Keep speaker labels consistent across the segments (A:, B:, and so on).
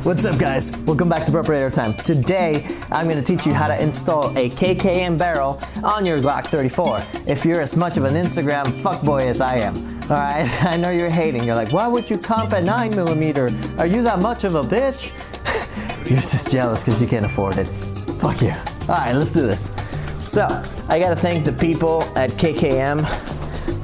A: What's up guys? Welcome back to BROperator Time. Today, I'm going to teach you how to install a KKM Barrel on your Glock 34. If you're as much of an Instagram fuckboy as I am. Alright, I know you're hating. You're like, why would you comp at 9mm? Are you that much of a bitch? You're just jealous because you can't afford it. Fuck you. Alright, let's do this. So, I gotta thank the people at KKM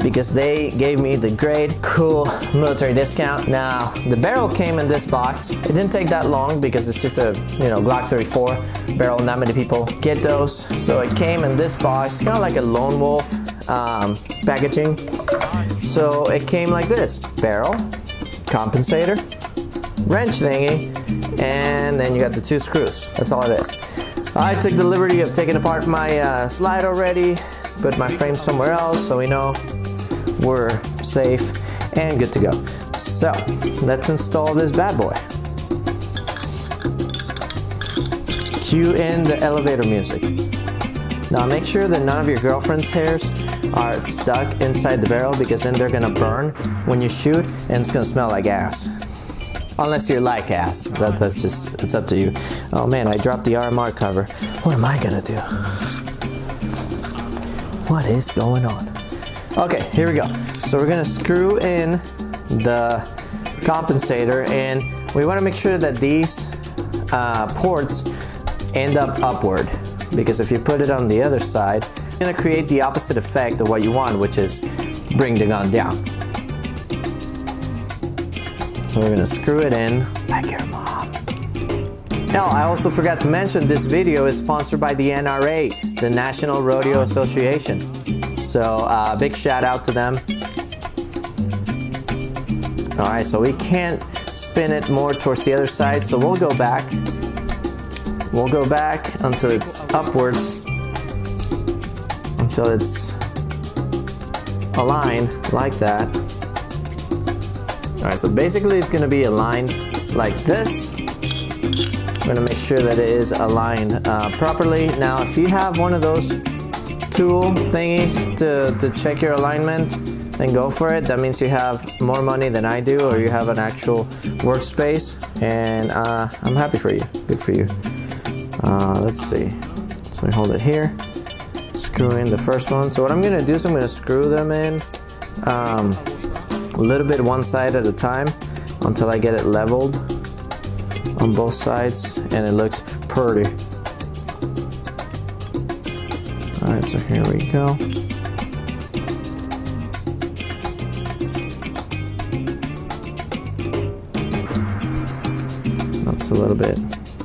A: because they gave me the great, cool military discount. Now, the barrel came in this box. It didn't take that long because it's just a, Glock 34 barrel. Not many people get those. So it came in this box, kind of like a lone wolf packaging. So it came like this: barrel, compensator, wrench thingy, and then you got the 2 screws. That's all it is. I took the liberty of taking apart my slide already, put my frame somewhere else so we know we're safe and good to go. So let's install this bad boy. Cue in the elevator music. Now make sure that none of your girlfriend's hairs are stuck inside the barrel, because then they're gonna burn when you shoot and it's gonna smell like ass. Unless you like ass, that's just, it's up to you. Oh man, I dropped the RMR cover. What am I gonna do? What is going on? Okay, here we go. So we're gonna screw in the compensator, and we wanna make sure that these ports end up upward, because if you put it on the other side, you're gonna create the opposite effect of what you want, which is bring the gun down. So we're gonna screw it in like your mom. Now, I also forgot to mention this video is sponsored by the NRA, the National Rodeo Association. So big shout out to them. All right, so we can't spin it more towards the other side, so we'll go back. We'll go back until it's upwards, until it's aligned like that. All right, so basically it's gonna be aligned like this. We're gonna make sure that it is aligned properly. Now, if you have one of those tool thingies to check your alignment, then go for it. That means you have more money than I do, or you have an actual workspace, and I'm happy for you. Good for you. Let's see. So we hold it here, screw in the first one. So what I'm gonna do is I'm gonna screw them in a little bit one side at a time until I get it leveled on both sides and it looks pretty. Alright, so here we go. That's a little bit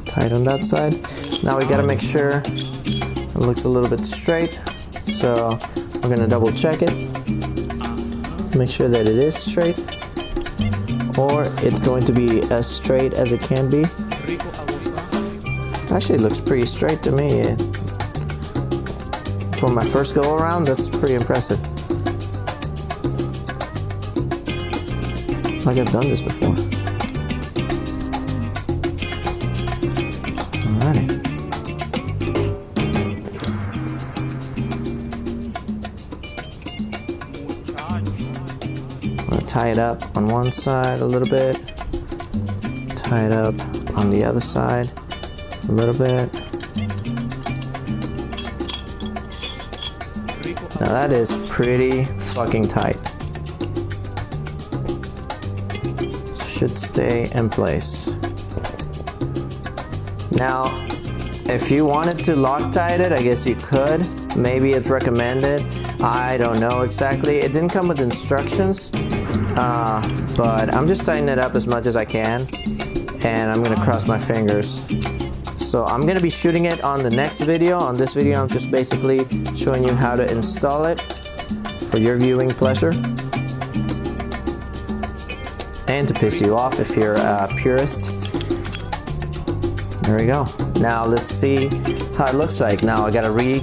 A: tight on that side. Now we gotta make sure it looks a little bit straight. So we're gonna double check it. Make sure that it is straight, or it's going to be as straight as it can be. Actually, it looks pretty straight to me. For my first go around, that's pretty impressive. It's like I've done this before. Alrighty. Tie it up on one side a little bit, tie it up on the other side a little bit. Now that is pretty fucking tight. Should stay in place. Now, if you wanted to Loctite it, I guess you could. Maybe it's recommended. I don't know exactly. It didn't come with instructions. But I'm just tightening it up as much as I can, and I'm gonna cross my fingers. So I'm gonna be shooting it on the next video. On this video, I'm just basically showing you how to install it for your viewing pleasure and to piss you off if you're a purist. There we go. Now let's see how it looks like. Now I gotta reinstall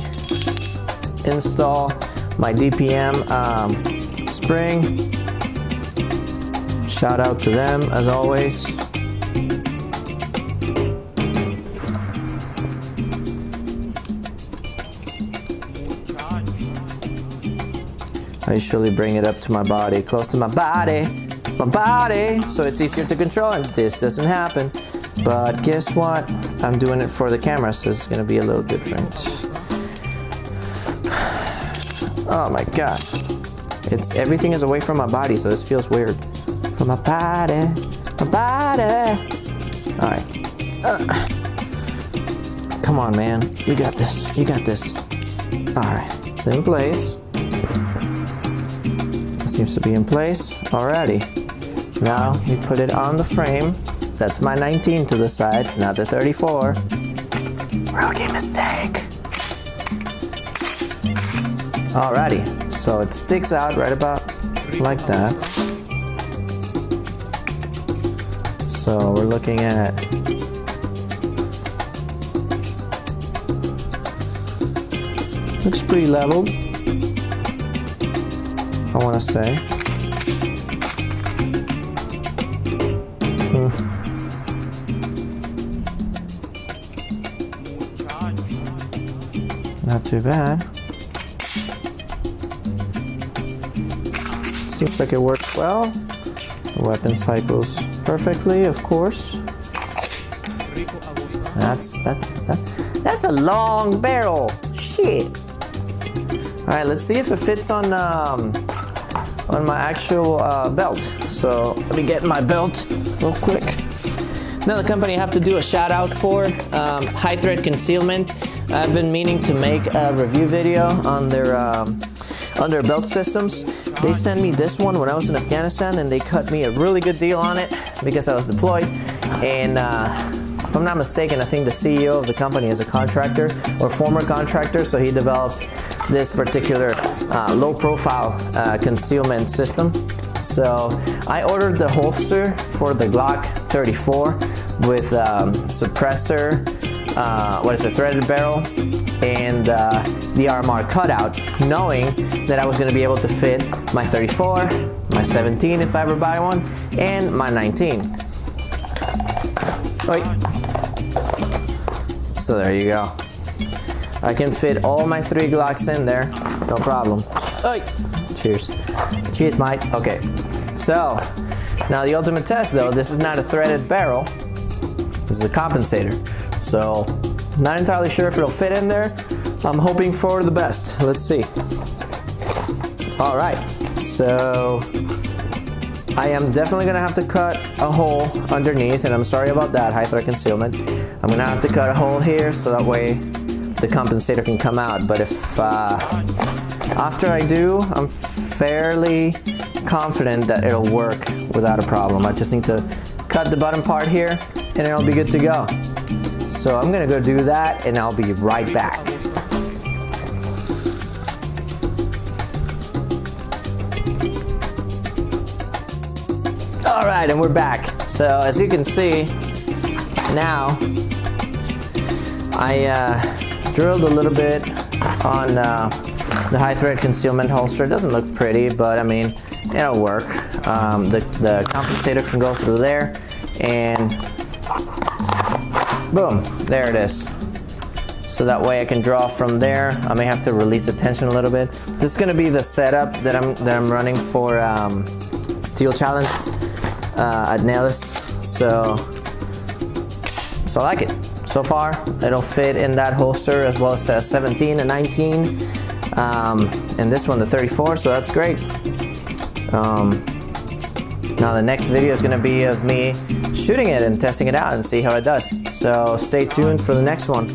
A: my DPM spring. Shout out to them as always. I usually bring it up to my body, close to my body, so it's easier to control, and this doesn't happen. But guess what? I'm doing it for the camera, so it's gonna be a little different. Oh my god. Everything is away from my body, so this feels weird. From my body, my body. Alright. Come on, man. You got this. You got this. Alright. It's in place. It seems to be in place already. Now we put it on the frame. That's my 19 to the side, not the 34. Rookie mistake. Alrighty, so it sticks out right about like that. So we're looking at looks pretty leveled, I want to say. Not too bad. Seems like it works well. The weapon cycles perfectly, of course. That's a long barrel. Shit. All right, let's see if it fits on my actual belt. So let me get my belt real quick. Another company I have to do a shout out for, High Thread Concealment. I've been meaning to make a review video on their belt systems. They sent me this one when I was in Afghanistan, and they cut me a really good deal on it because I was deployed. And if I'm not mistaken, I think the CEO of the company is a contractor or former contractor, so he developed this particular low-profile concealment system. So I ordered the holster for the Glock 34 with suppressor, threaded barrel, and the RMR cutout, knowing that I was going to be able to fit my 34, my 17 if I ever buy one, and my 19. Wait. So there you go. I can fit all my 3 Glocks in there, no problem. Oi. Cheers. Cheers, mate. Okay. So, now the ultimate test though, this is not a threaded barrel. This is a compensator. So, not entirely sure if it'll fit in there. I'm hoping for the best. Let's see. All right. So, I am definitely gonna have to cut a hole underneath, and I'm sorry about that, High Thread Concealment. I'm gonna have to cut a hole here so that way the compensator can come out. But if after I do, I'm fairly confident that it'll work without a problem. I just need to cut the bottom part here and it'll be good to go. So I'm gonna go do that and I'll be right back. All right, and we're back. So as you can see, now I drilled a little bit on the High Thread Concealment holster. It doesn't look pretty, but I mean, it'll work. The compensator can go through there, and boom, there it is. So that way I can draw from there. I may have to release the tension a little bit. This is gonna be the setup that I'm running for Steel Challenge at Nellis. So I like it. So far, it'll fit in that holster as well as a 17 and 19. And this one, the 34, so that's great. Now the next video is gonna be of me shooting it and testing it out and see how it does. So stay tuned for the next one.